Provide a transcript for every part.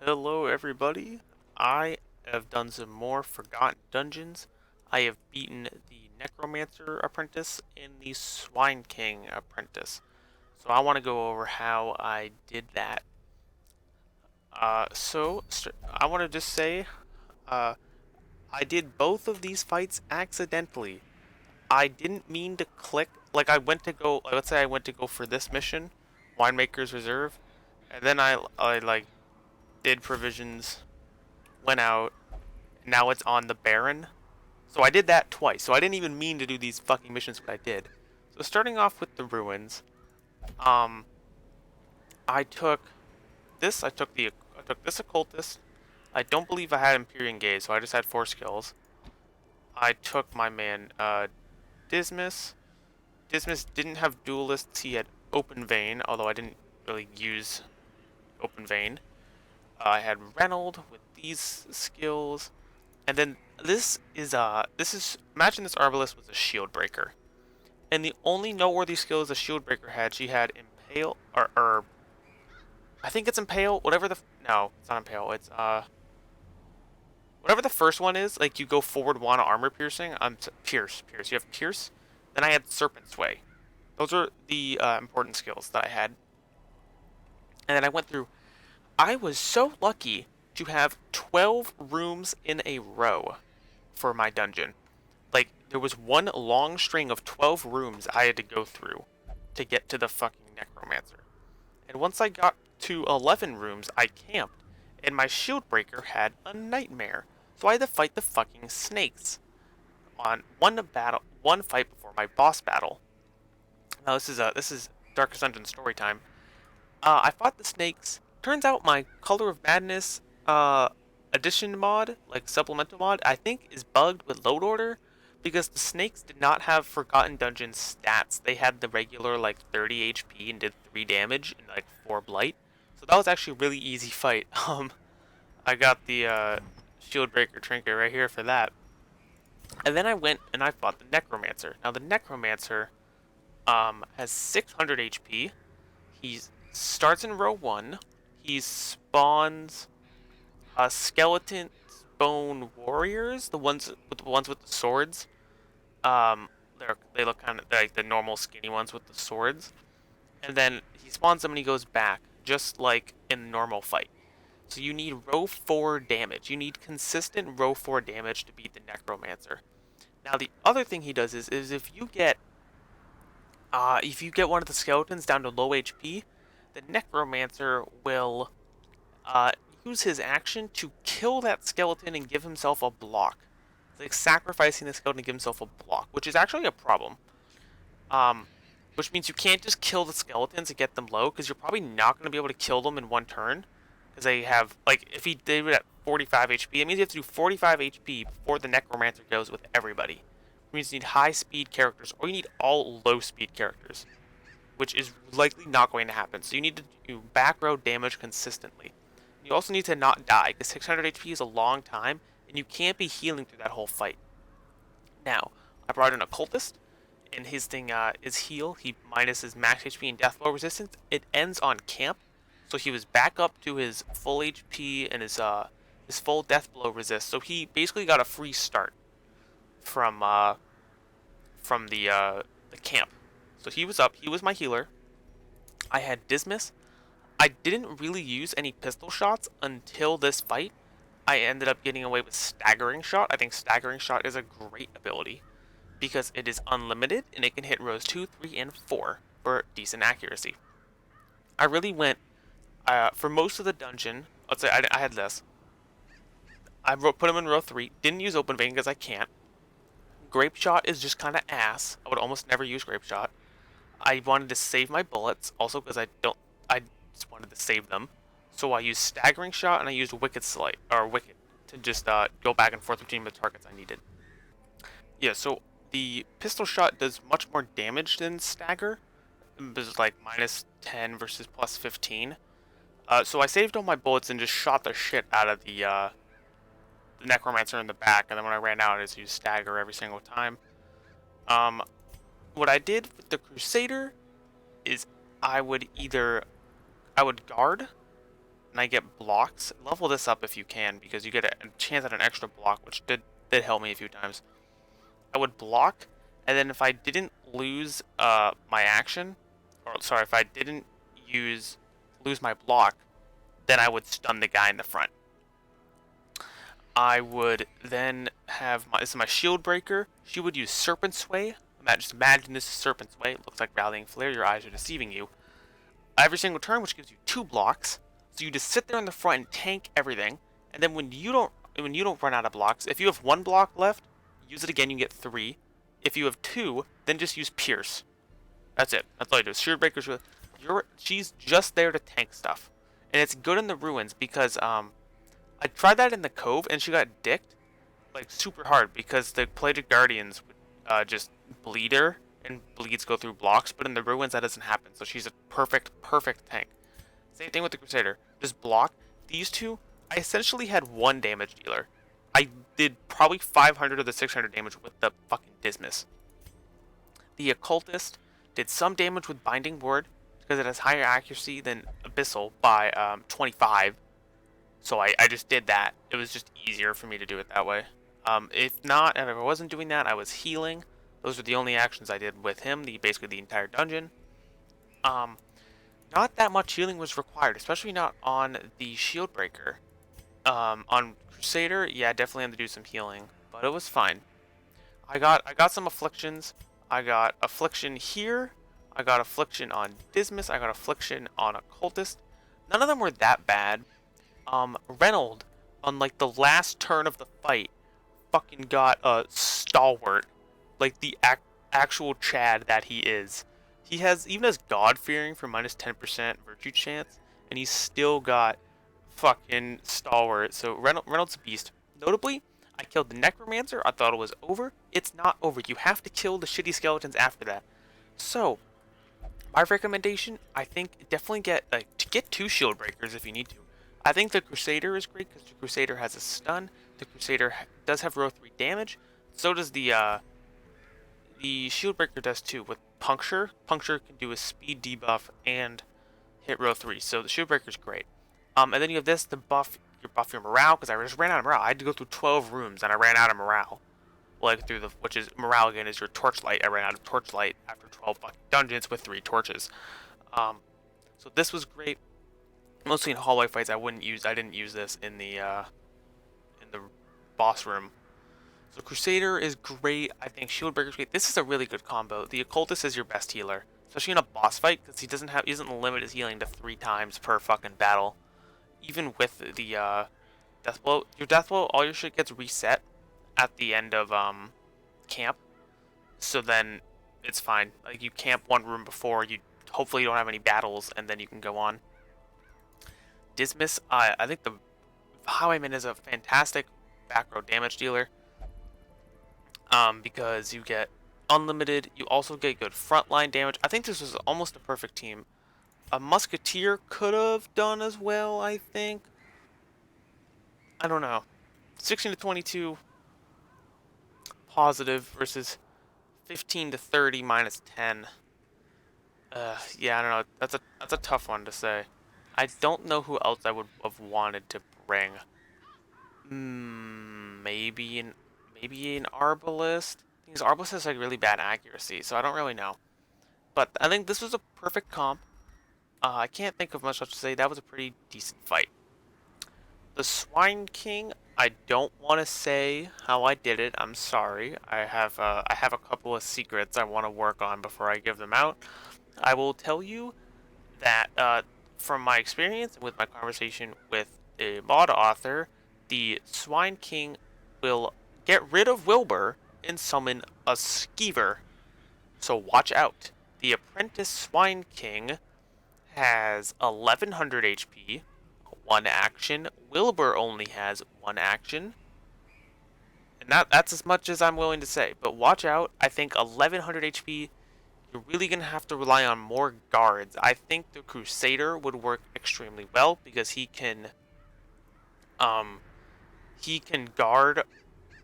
Hello everybody, I have done some more Forgotten Dungeons. I have beaten the Necromancer apprentice and the Swine King apprentice. So I want to go over how I did that. I want to just say, uh, I did both of these fights accidentally. I didn't mean to click, like I went to go, let's say I went to go for this mission, Winemaker's Reserve, and then I like did provisions, went out, now it's on the Baron. So I did that twice. So I didn't even mean to do these fucking missions, but I did. So starting off with the ruins, um, I took this. I took this occultist. I don't believe I had Empyrean Gaze, so I just had 4 skills. I took my man Dismas. Dismas didn't have duelists. He had Open Vein, although I didn't really use Open Vein. I had Reynold with these skills. And then this is imagine this Arbalest was a shieldbreaker. And the only noteworthy skills the shieldbreaker had, she had impale or I think it's impale, whatever the no, it's not impale, it's whatever the first one is, like you go forward one armor piercing, pierce. You have pierce. Then I had serpent sway. Those are the important skills that I had. And then I went through, I was so lucky to have 12 rooms in a row for my dungeon. Like, there was one long string of 12 rooms I had to go through to get to the fucking Necromancer. And once I got to 11 rooms, I camped, and my shield breaker had a nightmare. So I had to fight the fucking snakes on one fight before my boss battle. Now this is Darkest Dungeon story time. I fought the snakes. Turns out my Color of Madness addition mod, like supplemental mod, I think is bugged with load order because the snakes did not have Forgotten Dungeon stats. They had the regular like 30 HP and did 3 damage and like 4 blight. So that was actually a really easy fight. I got the Shieldbreaker trinket right here for that. And then I went and I fought the Necromancer. Now the Necromancer has 600 HP. He starts in row 1. He spawns skeleton bone warriors, the ones with the swords. They look kind of like the normal skinny ones with the swords, and then he spawns them and he goes back, just like in a normal fight. So you need row 4 damage. You need consistent row 4 damage to beat the Necromancer. Now the other thing he does is if you get one of the skeletons down to low HP, the Necromancer will uh, use his action to kill that skeleton and give himself a block. It's like sacrificing the skeleton to give himself a block, which is actually a problem. Um, which means you can't just kill the skeletons and get them low, because you're probably not going to be able to kill them in one turn. Because they have, like, if he did it at 45 HP, it means you have to do 45 HP before the Necromancer goes with everybody. It means you need high speed characters, or you need all low speed characters, which is likely not going to happen. So you need to do back row damage consistently. You also need to not die, because 600 HP is a long time, and you can't be healing through that whole fight. Now, I brought in a cultist, and his thing is heal. He minus his max HP and death blow resistance. It ends on camp, so he was back up to his full HP and his full death blow resist. So he basically got a free start from the camp. So he was up. He was my healer. I had Dismas. I didn't really use any pistol shots until this fight. I ended up getting away with Staggering Shot. I think Staggering Shot is a great ability because it is unlimited and it can hit rows 2, 3, and 4 for decent accuracy. I really went for most of the dungeon. Let's say I had this. Put him in row 3. Didn't use Open Vein because I can't. Grape Shot is just kind of ass. I would almost never use Grape Shot. I wanted to save my bullets, also because I just wanted to save them. So I used Staggering Shot and I used Wicked to just go back and forth between the targets I needed. Yeah, so the pistol shot does much more damage than Stagger. It's like minus 10 versus plus 15. So I saved all my bullets and just shot the shit out of the Necromancer in the back, and then when I ran out, I just used Stagger every single time. What I did with the Crusader is I would guard, and I get blocks. Level this up if you can, because you get a chance at an extra block, which did help me a few times. I would block, and then if I didn't lose my action, or sorry, if I didn't lose my block, then I would stun the guy in the front. I would then have this is my shieldbreaker. She would use serpent sway. Just imagine this is serpent sway. It looks like rallying flare. Your eyes are deceiving you. Every single turn, which gives you 2 blocks. So you just sit there in the front and tank everything. And then when you don't run out of blocks, if you have 1 block left, use it again. You get 3. If you have 2, then just use pierce. That's it. That's all you do. Shieldbreaker's she's just there to tank stuff, and it's good in the ruins because I tried that in the cove and she got dicked like super hard because the plated guardians would just bleed her and bleeds go through blocks, but in the ruins that doesn't happen. So she's a perfect tank. Same thing with the Crusader. Just block. These two, I essentially had 1 damage dealer. I did probably 500 of the 600 damage with the fucking Dismas. The Occultist did some damage with Binding Ward because it has higher accuracy than Abyssal by 25. So I just did that. It was just easier for me to do it that way. If not, and if I wasn't doing that, I was healing. Those are the only actions I did with him, basically the entire dungeon. Not that much healing was required, especially not on the Shieldbreaker. On Crusader, yeah, definitely had to do some healing, but it was fine. I got some afflictions. I got affliction here. I got affliction on Dismas. I got affliction on Occultist. None of them were that bad. Reynold, on like the last turn of the fight, fucking got a stalwart, like the actual Chad that he is. He even has God fearing for minus 10% virtue chance, and he's still got fucking stalwart. So Reynolds a beast. Notably, I killed the Necromancer. I thought it was over. It's not over. You have to kill the shitty skeletons after that. So, my recommendation, I think, definitely get 2 shield breakers if you need to. I think the Crusader is great because the Crusader has a stun. The Crusader does have row 3 damage. So does the Shieldbreaker does too with Puncture. Puncture can do a speed debuff and hit row 3. So the Shieldbreaker is great. And then you have this to buff your morale because I just ran out of morale. I had to go through 12 rooms and I ran out of morale. Like which is morale again is your torchlight. I ran out of torchlight after 12 fucking dungeons with 3 torches. So this was great. Mostly in hallway fights, I didn't use this in the boss room. So Crusader is great. I think Shieldbreaker is great. This is a really good combo. The Occultist is your best healer, especially in a boss fight, because he doesn't limit his healing to 3 times per fucking battle. Even with the death blow, all your shit gets reset at the end of camp. So then it's fine. Like you camp 1 room before hopefully you don't have any battles, and then you can go on. Dismas, I think the Highwayman is a fantastic back row damage dealer. Because you get unlimited, you also get good frontline damage. I think this was almost a perfect team. A Musketeer could have done as well, I think. I don't know. 16 to 22 positive versus 15 to 30 minus 10. Yeah, I don't know. That's a tough one to say. I don't know who else I would have wanted to bring. Maybe an Arbalist. Because Arbalist has like really bad accuracy, so I don't really know. But I think this was a perfect comp. I can't think of much else to say. That was a pretty decent fight. The Swine King, I don't want to say how I did it. I'm sorry. I have a couple of secrets I want to work on before I give them out. I will tell you that from my experience with my conversation with a mod author, the Swine King will get rid of Wilbur and summon a Skeever. So watch out. The Apprentice Swine King has 1100 HP, 1 action. Wilbur only has 1 action. And that's as much as I'm willing to say. But watch out. I think 1100 HP, you're really going to have to rely on more guards. I think the Crusader would work extremely well because he can guard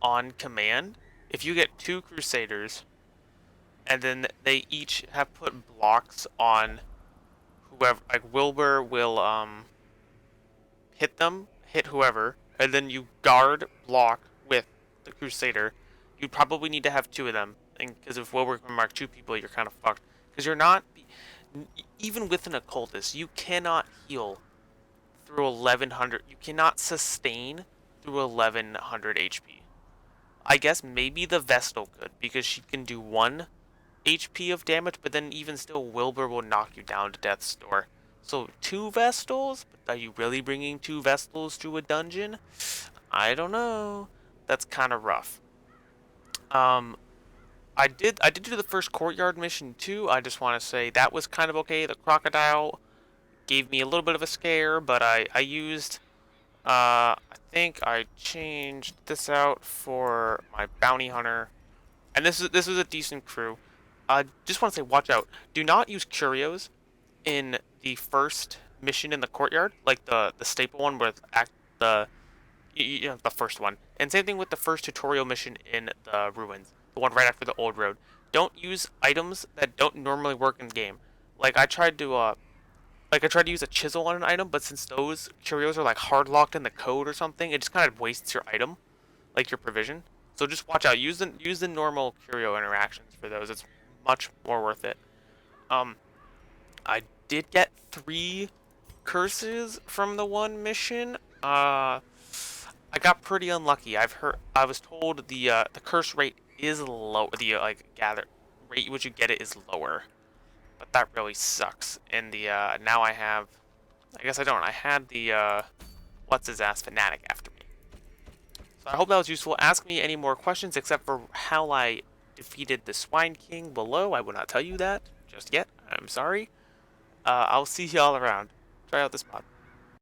on command. If you get 2 Crusaders and then they each have put blocks on whoever, like Wilbur will hit them, hit whoever, and then you guard block with the Crusader. You'd probably need to have two of them, because if Wilbur can mark two people, you're kind of fucked. Because you're not, even with an occultist, you cannot heal through 1100. You cannot sustain through 1100 HP. I guess maybe the Vestal could, because she can do 1 HP of damage, but then even still, Wilbur will knock you down to death's door. So 2 Vestals? But are you really bringing 2 Vestals to a dungeon? I don't know. That's kind of rough. Um, I did do the first courtyard mission too. I just want to say that was kind of okay. The crocodile gave me a little bit of a scare, but I used I think I changed this out for my bounty hunter, and this was a decent crew. I just want to say, watch out. Do not use curios in the first mission in the courtyard, like the staple one with the the first one. And same thing with the first tutorial mission in the ruins, the one right after the old road. Don't use items that don't normally work in game. Like I tried to use a chisel on an item, but since those curios are like hard locked in the code or something, it just kind of wastes your item, like your provision. So just watch out. Use the normal curio interactions for those. It's much more worth it. Um, I did get 3 curses from the one mission. I got pretty unlucky. I was told the curse rate is low. The like gather rate which you get it is lower, but that really sucks. And the now I have, I guess I don't. I had the what's his ass fanatic after me. So I hope that was useful. Ask me any more questions except for how I defeated the Swine King below. I will not tell you that just yet. I'm sorry. I'll see y'all around. Try out this mod.